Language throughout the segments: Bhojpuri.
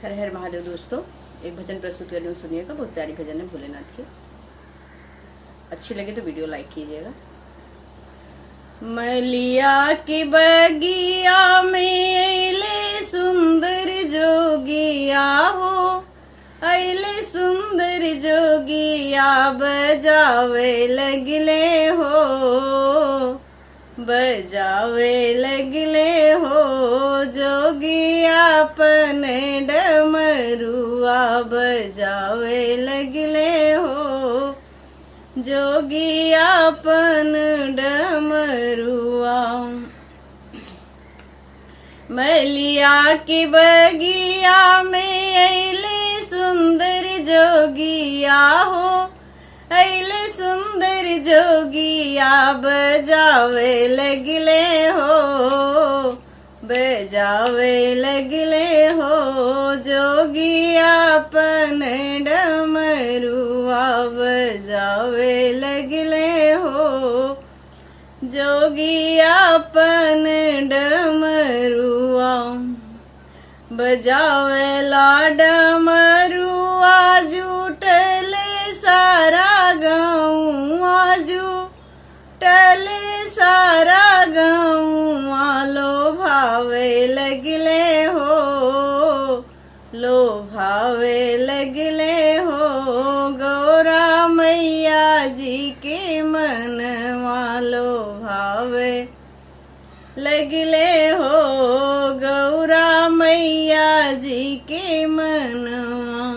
हर हर महादेव दोस्तों, एक भजन प्रस्तुत कर रही हूँ, सुनिएगा। बहुत प्यारी भजन है भोलेनाथ की। अच्छी लगे तो वीडियो लाइक कीजिएगा। मलिया की बगिया में अइले सुंदर जोगिया हो, अइले सुंदर जोगिया बजावे लगले हो, बजावे लगले हो। जोगिया अपन डमरुआ बजावे लगले हो, जोगिया अपन डमरुआ। मलिया की बगिया में अइले सुंदर जोगिया हो, अइले सुंदर जोगिया बजावे लगले हो, बजावे लगले हो। जोगिया अपन डमरुआ बजावे लगले हो, जोगिया अपन डमरुआ। बजावेला डमरुआ जुटले सारा गौआ, जुटले सारा गौआ। लोभावे लगले हो, लोभावे लगले हो। गौरा मैया जी के मनवा लोभावे लगले हो, गौरा मैया जी के मनवा।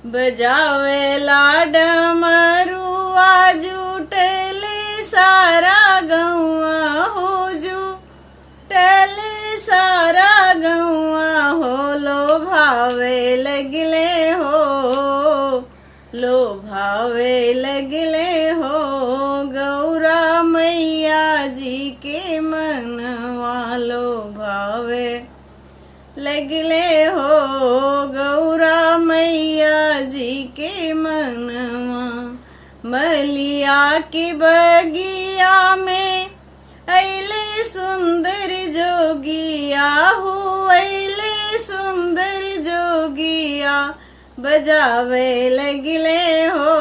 बजावेला डमरुआ जुटले सारा गौआ हो, जुटले सारा गौआ हो। लोभावे लगले हो, लोभावे लगले हो। गौरा मैया जी के मनवा लोभावे लगले हो, गौरा मैया जी के मनवा। मलिया की बगिया में अइले सुंदर जोगिया हो, अइले सुंदर जोगिया बजावे लगले हो।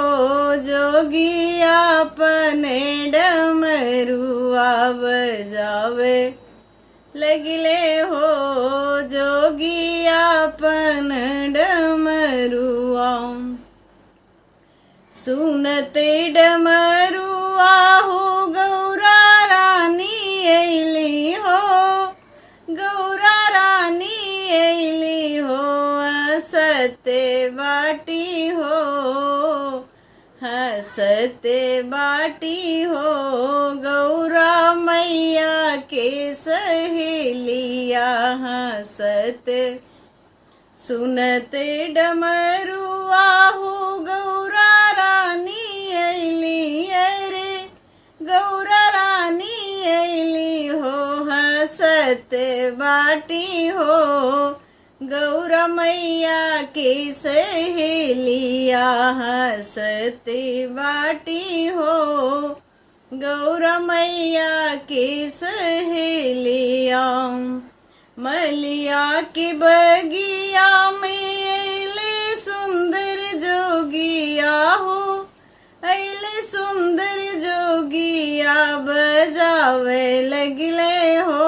जोगिया अपने डमरुआ बजावे लगले हो, जोगिया अपन डमरुआ। सुनते डमरुआ हो गौरा रानी अइली हो, गौरा रानी अइली हो। हंसते बाटी हो, हंसते बाटी हो। गौरा मैया के सहेलिया हंसते सुनते डमरुआ हो। गौरा रानी अइली, अरे गौरा रानी अइली हो। हंसते बाटी हो, गौरा मैया के सहेलिया हंसते बाटी हो। गौरा मैया के सहेलिया। मलिया की बगिया में अइले सुंदर जोगिया हो, अइले सुंदर जोगिया बजावे लगले हो,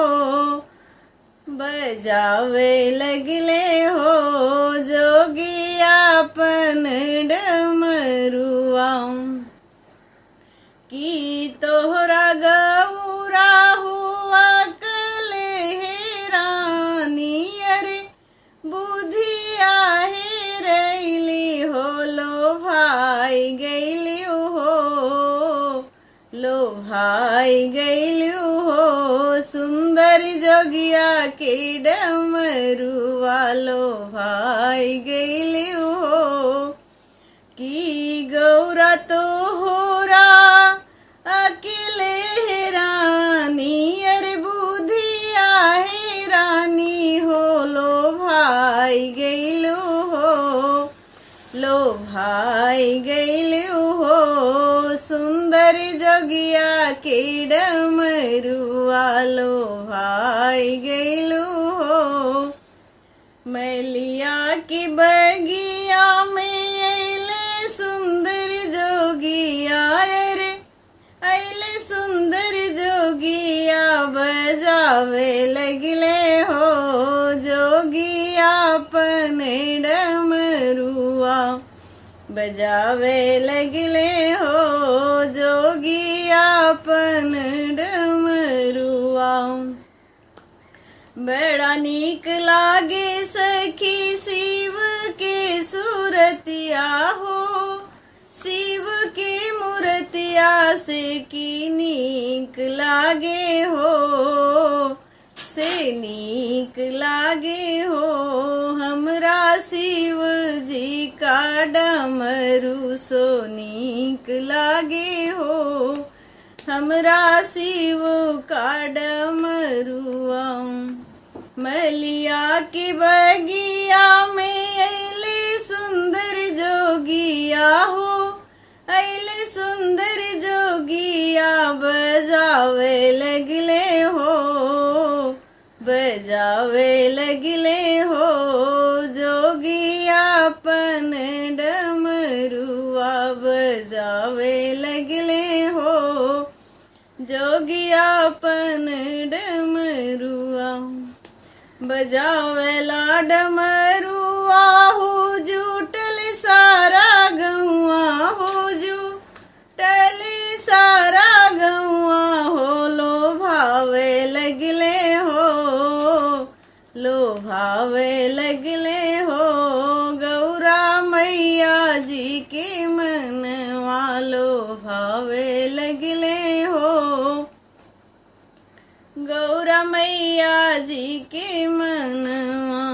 बजावे लगले हो। जोगिया अपन डमरुआ। की तोहरा गौरा हुआ कले हे रानी, अरे बुधिया हे रैली हो। लोभाई गैली हो, लोभाई गैली हो। सुंदर जोगिया के डमरुआ लोभाई गैली हो। की गौरा तो होरा अकेले हे रानी, अरे बुधिया हे रानी हो। लोभाई गैलू हो, लोभाई गैलू हो। सुंदर जोगिया के डमरुआ लोभाई गैलू हो। मैलिया की बगिया में अइले सुंदर जोगिया रे, अइले सुंदर जोगिया बजावे लगले हो जोगिया अपन डमरुआ, बजावे लगले हो जोगिया अपन डमरुआ। बड़ा नीक लागे सखी शिव के सूरतिया हो, शिव के मूर्तिया से की नीक लागे हो, से नीक लागे हो हमरा शिव जी का डमरू सो नीक लागे हो हमरा शिव का डमरुआ। मलिया की बगिया में अइले सुंदर जोगिया हो, अइले सुंदर जोगिया बजावे लगले हो, बजावे लगले हो जोगिया अपन डमरुआ, बजावे लगले हो जोगिया अपन डमरुआ। बजावेला डमरुआ हो जुटल सारा गौआ हो, जुटल सारा गौआ हो लोभावे लगले हो, लोभावे लगले हो गौरा मैया जी के मनवा, लोभावे लगले हो गौरा मैया जी के मनवा।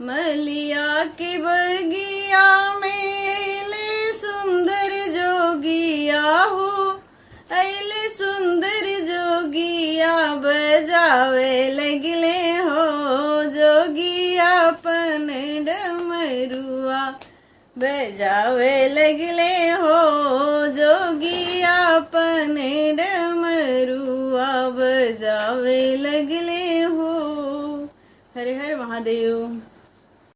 मलिया के बगिया में अइले सुंदर जोगिया हो, अइले सुंदर जोगिया बजावे लगले हो जोगिया अपन डमरुआ, बजावे लगले हो जोगिया अपन डमरुआ, बजावे लगले हो। हर हर महादेव।